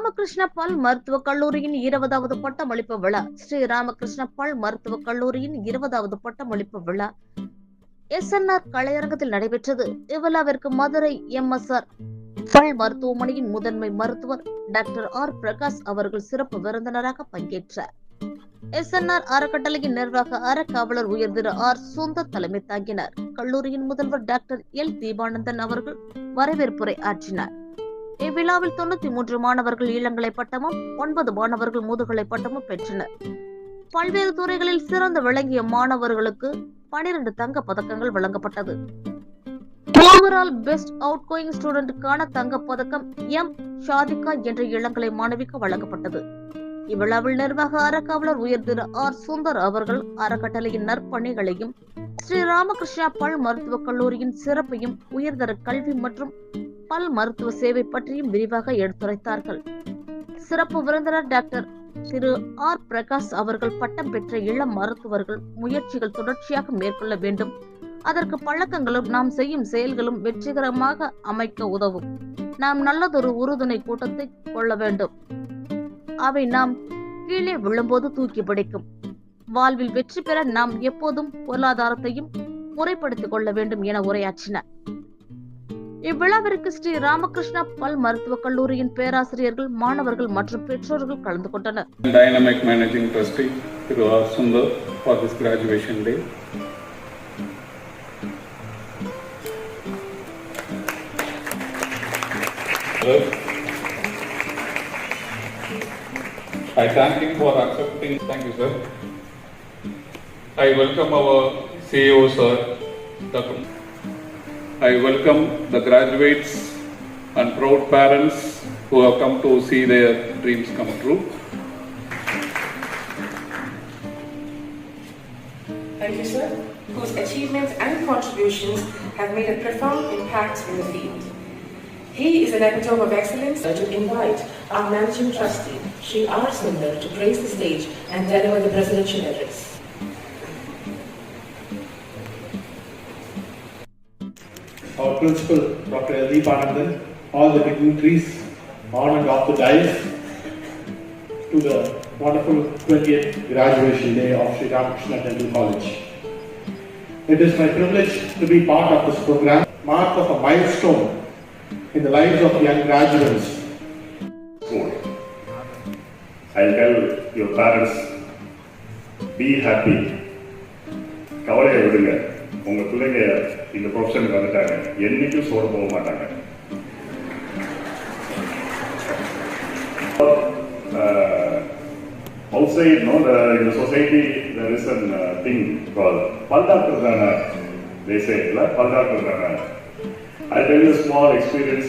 ராமகிருஷ்ண பல் மருத்துவக் கல்லூரியின் 20வது பட்டமளிப்பு விழா. ஸ்ரீ ராமகிருஷ்ண பல் மருத்துவக் கல்லூரியின் 20வது பட்டமளிப்பு விழா SNR கலையரங்கத்தில் நடைபெற்றது. இவ்விழாவிற்கு மதுரை MSR பல் மருத்துவமனையின் முதன்மை மருத்துவர் டாக்டர் R பிரகாஷ் அவர்கள் சிறப்பு விருந்தினராக பங்கேற்றார். SNR அறக்கட்டளையின் நிர்வாக அறக்காவலர் உயர் திரு R சுந்தர் தலைமை தாங்கினார். கல்லூரியின் முதல்வர் டாக்டர் L தீபானந்தன் அவர்கள் வரவேற்புரை ஆற்றினார். இவ்விழாவில் 93 மாணவர்கள் இளங்கலை பட்டமும் 9 மாணவர்கள் முதுகலை பட்டமும் பெற்றனர். பல்வேறு துறைகளில் சிறந்து விளங்கிய மாணவர்களுக்கு 12 தங்க பதக்கங்கள் வழங்கப்பட்டது. ஓவரால் பெஸ்ட் அவுட் கோயிங் ஸ்டூடெண்டுக்கான தங்க பதக்கம் M ஷாதிகா என்ற இளங்கலை மாணவிக்கு வழங்கப்பட்டது. இவ்விழாவில் நிர்வாக அறக்காவலர் உயர் திரு R சுந்தர் அவர்கள் அறக்கட்டளையின் நற்பணிகளையும் ஸ்ரீ ராமகிருஷ்ணா பல் மருத்துவக் கல்லூரியின் சிறப்பையும் உயர்தர கல்வி மற்றும் பல் மருத்துவ சேவை பற்றியும் விரிவாக எடுத்துரைத்தார்கள். சிறப்பு விருந்தினர் டாக்டர் திரு R பிரகாஷ் அவர்கள் பட்டம் பெற்ற இளம் மருத்துவர்கள் முயற்சிகள் தொடர்ச்சியாக மேற்கொள்ள வேண்டும். அதற்கு பழக்கங்களும் நாம் செய்யும் செயல்களும் வெற்றிகரமாக அமைக்க உதவும். நாம் நல்லதொரு உறுதுணை கூட்டத்தை கொள்ள வேண்டும். அவை நாம் கீழே விழும்போது தூக்கி பிடிக்கும். வாழ்வில் வெற்றி பெற நாம் எப்போதும் பொருளாதாரத்தையும் முறைப்படுத்திக் கொள்ள வேண்டும் என உரையாற்றினார். இவ்விழாவிற்கு ஸ்ரீ ராமகிருஷ்ணா பல் மருத்துவக் கல்லூரியின் பேராசிரியர்கள், மாணவர்கள் மற்றும் பெற்றோர்கள் கலந்து கொண்டனர். Dynamic Managing Trustee Thiru R Sundar for this graduation day. I thank him for accepting. Thank you, sir. I welcome our CEO, sir. I welcome the graduates and proud parents who have come to see their dreams come true. Thank you, sir, whose achievements and contributions have made a profound impact in the field. He is an epitome of excellence. To invite our Managing Trustee, Shri R Sundar, to grace the stage and deliver the presidential address. Our principal, Dr. L. Deepanandan, all the dignitaries on and off the dais, to the wonderful 20th graduation day of Sri Ramakrishna Dental College. It is my privilege to be part of this program, mark of a milestone in the lives of young graduates. I'll tell your parents, be happy. கவலையை விடுங்க. உங்க பிள்ளைங்க இந்த ப்ரொஃபஷனுக்கு வந்துட்டாங்க, என்னைக்கும் சோட போக மாட்டாங்க. Outside, no, in the society there is a thing called pal doctor dana. They say, pal doctor dana. I'll tell you a small experience.